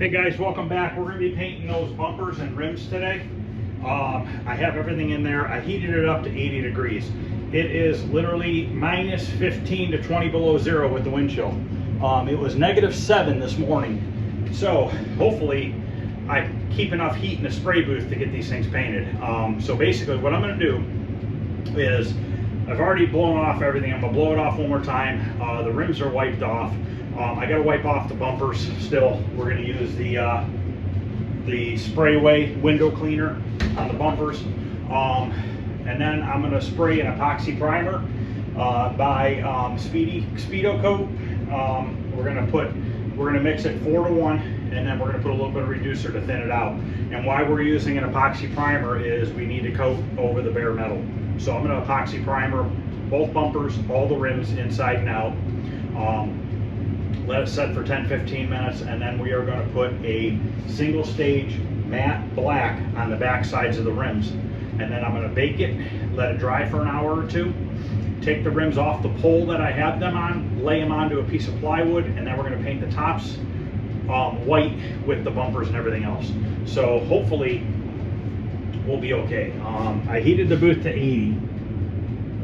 Hey guys, welcome back. We're going to be painting those bumpers and rims today. I have everything in there. I heated it up to 80 degrees. It is literally minus 15 to 20 below zero with the wind chill. It was -7 this morning. So hopefully I keep enough heat in the spray booth to get these things painted. So basically what I'm going to do is, I've already blown off everything. I'm going to blow it off one more time. The rims are wiped off. I got to wipe off the bumpers still. We're going to use the Spray-Away window cleaner on the bumpers. And then I'm going to spray an epoxy primer by Speedo Coat. We're going to mix it 4-to-1, and then we're going to put a little bit of reducer to thin it out. And why we're using an epoxy primer is we need to coat over the bare metal. So I'm going to epoxy primer both bumpers, all the rims inside and out. Let it set for 10-15 minutes, and then we are going to put a single stage matte black on the back sides of the rims. And then I'm going to bake it, let it dry for an hour or two, take the rims off the pole that I have them on, lay them onto a piece of plywood, and then we're going to paint the tops white with the bumpers and everything else. So hopefully we'll be okay. I heated the booth to 80.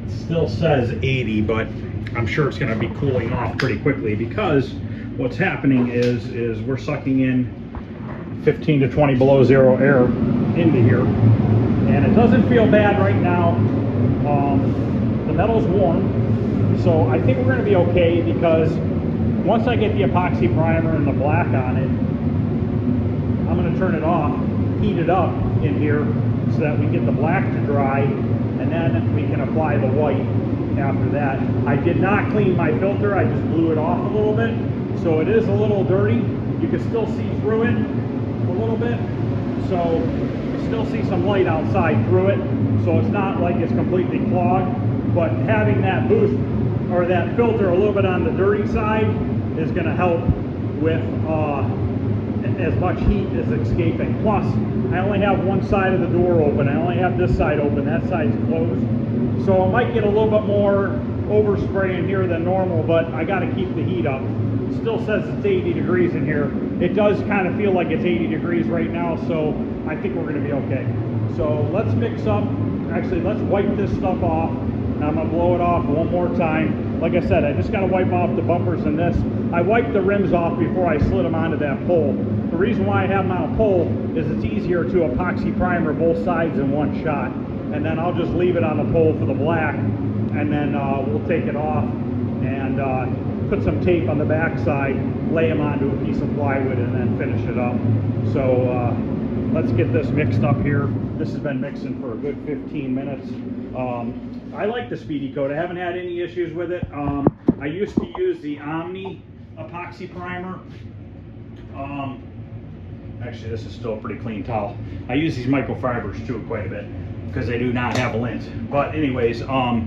It still says 80, but I'm sure it's going to be cooling off pretty quickly, because what's happening is we're sucking in 15 to 20 below zero air into here, and it doesn't feel bad right now. The metal's warm, so I think we're going to be okay, because once I get the epoxy primer and the black on it, I'm going to turn it off, heat it up in here so that we get the black to dry, and then we can apply the white after that. I did not clean my filter. I just blew it off a little bit, so it is a little dirty. You can still see through it a little bit, so you still see some light outside through it, so it's not like it's completely clogged. But having that booth or that filter a little bit on the dirty side is going to help with as much heat as escaping. Plus, I only have one side of the door open. I only have this side open. That side's closed. So I might get a little bit more overspray in here than normal, but I got to keep the heat up. It still says it's 80 degrees in here. It does kind of feel like it's 80 degrees right now, so I think we're going to be okay. So let's mix up. Actually, let's wipe this stuff off. I'm going to blow it off one more time. Like I said, I just got to wipe off the bumpers and this. I wiped the rims off before I slid them onto that pole. The reason why I have them on a pole is it's easier to epoxy primer both sides in one shot. And then I'll just leave it on the pole for the black, and then we'll take it off and put some tape on the back side, lay them onto a piece of plywood, and then finish it up. So let's get this mixed up here. This has been mixing for a good 15 minutes. I like the Speedy Coat. I haven't had any issues with it. I used to use the Omni epoxy primer. Actually, this is still a pretty clean towel. I use these microfibers too quite a bit, because they do not have a lint. But anyways, I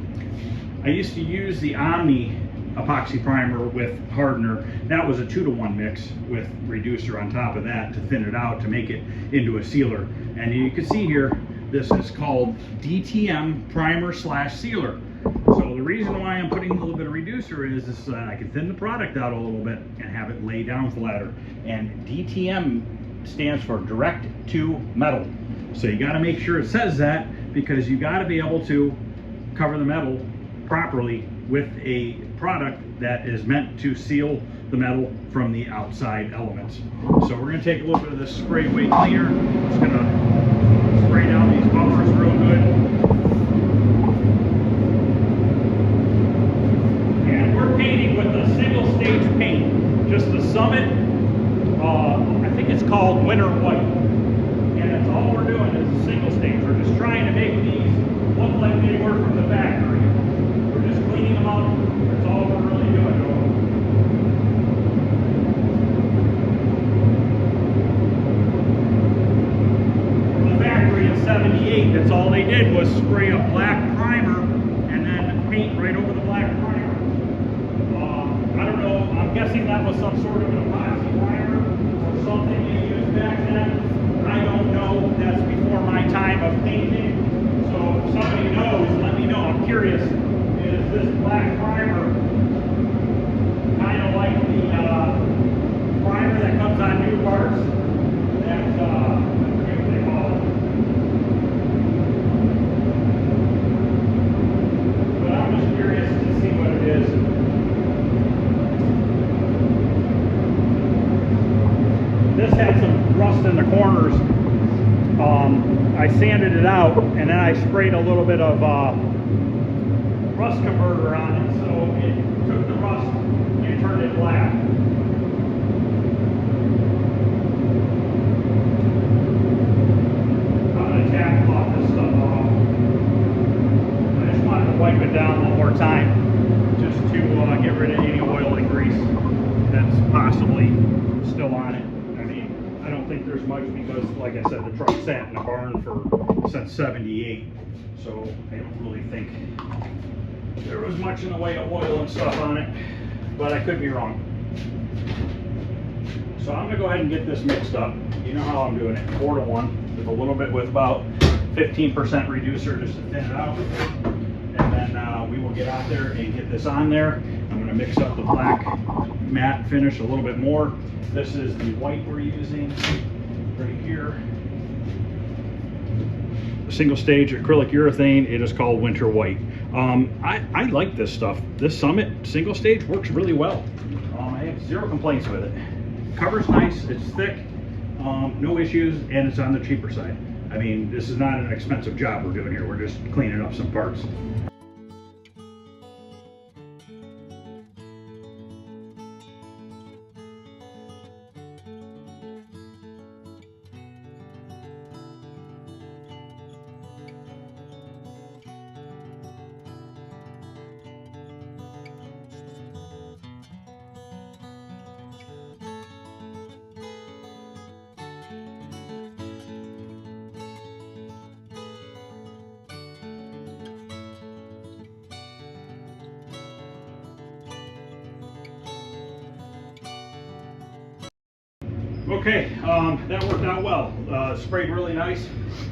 used to use the Omni epoxy primer with hardener. That was a 2-to-1 mix with reducer on top of that to thin it out to make it into a sealer. And you can see here, this is called DTM primer / sealer. So the reason why I'm putting a little bit of reducer is so that I can thin the product out a little bit and have it lay down flatter. And DTM stands for direct to metal. So you got to make sure it says that, because you got to be able to cover the metal properly with a product that is meant to seal the metal from the outside elements. So we're going to take a little bit of this Spray-Away cleaner. It's going to spray down these bumpers real good. And we're painting with a single stage paint, just the Summit. I think it's called Winter White. And that's all we're doing is a single stage. We're just trying to make these look like they were from the factory. We're just cleaning them up. That's all we're really doing. From the factory in '78, that's all they did was spray a black primer and then paint right over the black primer. I don't know, I'm guessing that was some sort of an epoxy primer or something they used back then. I don't know. That's before my time of painting. So if somebody knows, let me know. I'm curious. Is this black primer kind of like the primer that comes on new parts? rust in the corners, I sanded it out, and then I sprayed a little bit of rust converter on it, so it took the rust and turned it black. I'm going to tack cloth this stuff off. I just wanted to wipe it down one more time, just to get rid of any oil and grease that's possibly still on it. I mean, I don't think there's much because, like I said, the truck sat in a barn since '78, so I don't really think there was much in the way of oil and stuff on it, but I could be wrong. So I'm gonna go ahead and get this mixed up. You know how I'm doing it, 4-to-1, with a little bit, with about 15% reducer just to thin it out. And then we will get out there and get this on there. I'm gonna mix up the black matte finish a little bit more. This is the white we're using right here. Single stage acrylic urethane. It is called Winter White. I like this stuff. This Summit single stage works really well. I have zero complaints with it. Cover's nice, it's thick, no issues, and it's on the cheaper side. I mean, this is not an expensive job we're doing here. We're just cleaning up some parts. Okay, that worked out well. Sprayed really nice.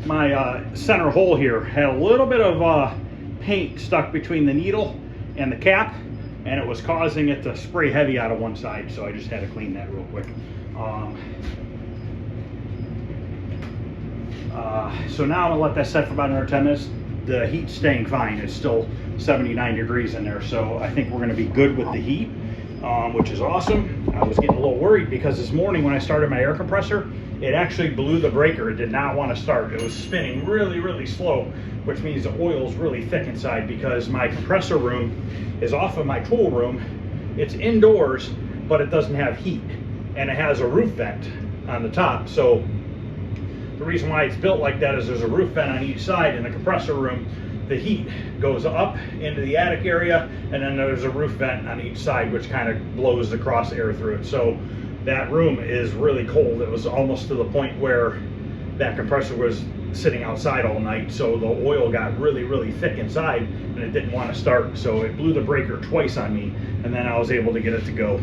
My center hole here had a little bit of paint stuck between the needle and the cap, and it was causing it to spray heavy out of one side, so I just had to clean that real quick. So now I'm gonna let that set for about another 10 minutes. The heat's staying fine. It's still 79 degrees in there, so I think we're gonna be good with the heat, which is awesome. I was getting a little worried because this morning when I started my air compressor, it actually blew the breaker. It did not want to start. It was spinning really, really slow, which means the oil's really thick inside because my compressor room is off of my tool room. It's indoors, but it doesn't have heat, and it has a roof vent on the top. So the reason why it's built like that is there's a roof vent on each side in the compressor room. The heat goes up into the attic area, and then there's a roof vent on each side which kind of blows the cross air through it. So that room is really cold. It was almost to the point where that compressor was sitting outside all night, so the oil got really, really thick inside and it didn't want to start. So it blew the breaker twice on me, and then I was able to get it to go.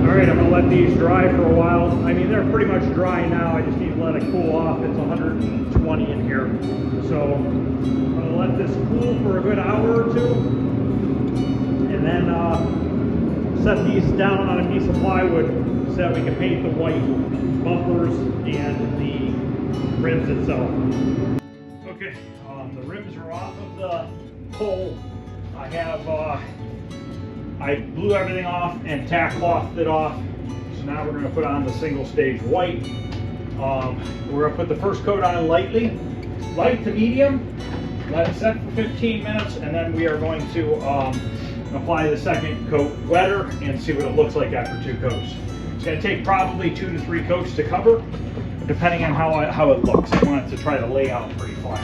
Alright, I'm going to let these dry for a while. I mean, they're pretty much dry now. I just need to let it cool off. It's 120 in here. So I'm going to let this cool for a good hour or two. And then set these down on a piece of plywood so that we can paint the white bumpers and the rims itself. Okay, the rims are off of the pole. I blew everything off and tack clothed it off. So now we're going to put on the single stage white. We're going to put the first coat on lightly, light to medium, let it set for 15 minutes, and then we are going to apply the second coat wetter and see what it looks like after 2 coats. It's going to take probably 2 to 3 coats to cover, depending on how it looks. I want it to try to lay out pretty flat.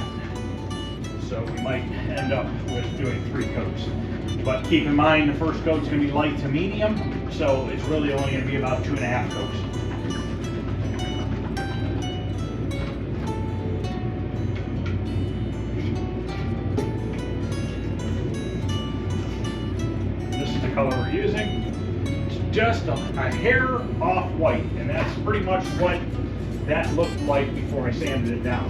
So we might end up with doing 3 coats. But keep in mind the first coat's going to be light to medium, so it's really only going to be about 2.5 coats. This is the color we're using. It's just a hair off white, and that's pretty much what that looked like before I sanded it down.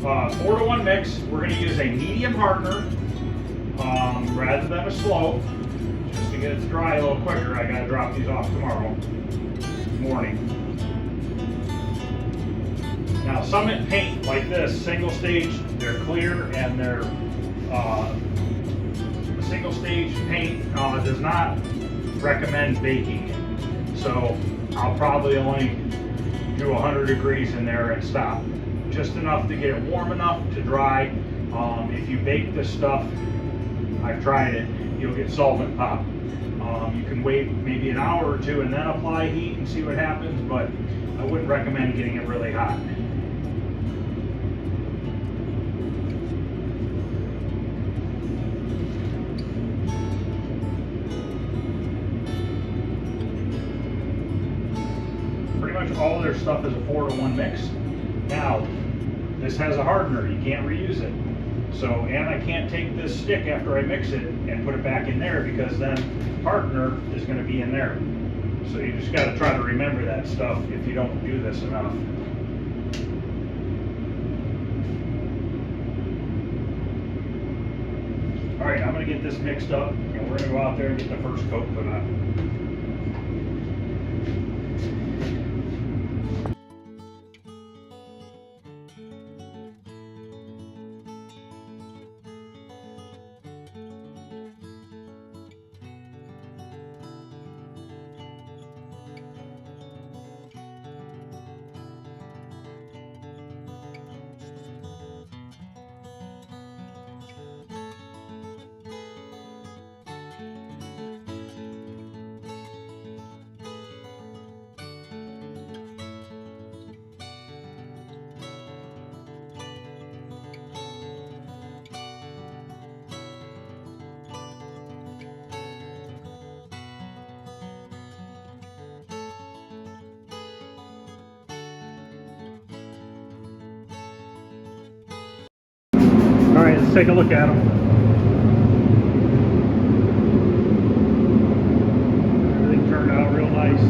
4-to-1 mix. We're going to use a medium hardener rather than a slow. Just to get it to dry a little quicker, I got to drop these off tomorrow morning. Now, Summit paint like this, single stage, they're clear, and they're single stage paint does not recommend baking it. So I'll probably only do 100 degrees in there and stop. Just enough to get it warm enough to dry. If you bake this stuff, I've tried it, you'll get solvent pop. You can wait maybe an hour or two and then apply heat and see what happens, but I wouldn't recommend getting it really hot. Pretty much all their stuff is a 4-to-1 mix. Now, this has a hardener, you can't reuse it. So, and I can't take this stick after I mix it and put it back in there, because then hardener is going to be in there. So you just got to try to remember that stuff if you don't do this enough. All right, I'm going to get this mixed up, and we're going to go out there and get the first coat put on. All right, let's take a look at them. Everything turned out real nice.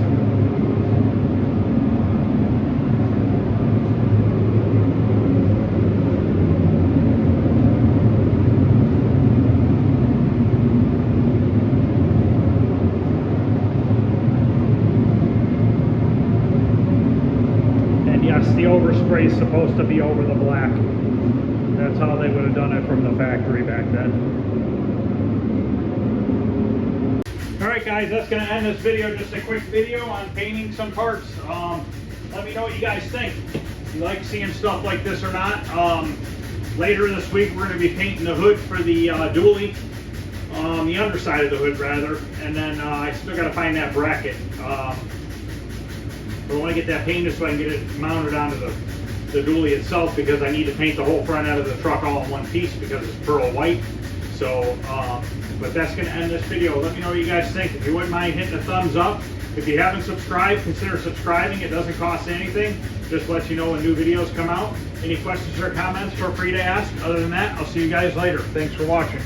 And yes, the overspray is supposed to be over the black. That's how they would have done it from the factory back then. Alright guys, that's going to end this video. Just a quick video on painting some parts. Let me know what you guys think. If you like seeing stuff like this or not. Later this week we're going to be painting the hood for the dually. The underside of the hood rather. And then I still got to find that bracket. But I want to get that painted so I can get it mounted onto the dually itself, because I need to paint the whole front end of the truck all in one piece because it's pearl white. So, but that's going to end this video. Let me know what you guys think. If you wouldn't mind hitting a thumbs up. If you haven't subscribed, consider subscribing. It doesn't cost anything. Just lets you know when new videos come out. Any questions or comments, feel free to ask. Other than that, I'll see you guys later. Thanks for watching.